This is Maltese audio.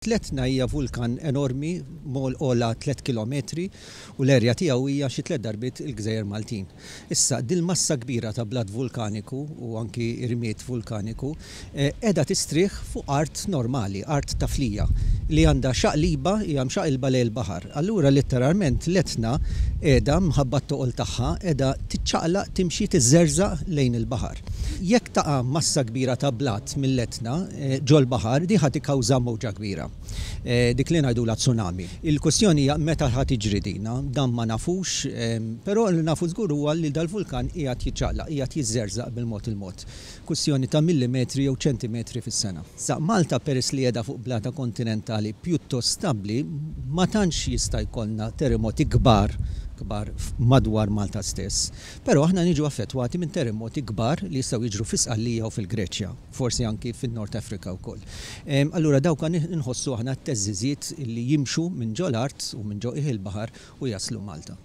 L-Etna hija vulkan enormi, mol ola 3 kilometri u l-erja tiegħu hija xi 3 darbiet il-Gżejjer Maltin. Issa din massa kbira ta' blat vulkaniku u anki irmiet vulkaniku qiegħda tistrieħ fuq art normali, art ta' flija li għandha xaqliba hija mxaqilba lejn il-baħar. Allura letteralment l-Etna qiegħda mħabba t-toqol tagħha qiegħda tiċċaqlaq timxi tiżżerżaq lejn il-baħar. Jekk taqa' massa kbira ta' blat mill-Etna ġol baħar di ħadd ikkawża mowġa kbira. Dik li ngħidula tsunami. Il-kwestjoni hija meta ħadd tiġri dina, dan ma nafux, però li nafu żgur huwa li dal-vulkan qiegħed jiċċaqlaq, qiegħed jiżżerżaq bil-mod il-mod. Kwestjoni ta' millimetri jew ċentimetri fis-sena. Sa Malta peress li qiegħda fuq blata kontinentali pjuttost stabbli, ma tantx jista' jkollna terremoti kbar madwar Malta stess. Però aħna niġu affettwati minn terremoti kbar li jistgħu jiġru fis-Qallija u fil-Greċja, forsi anki fin-Nord Afrika wkoll. Allura dawk inħossu aħna t-teżżiżiet li jimxu minn ġol art u minn ġo il-baħar u jaslu Malta.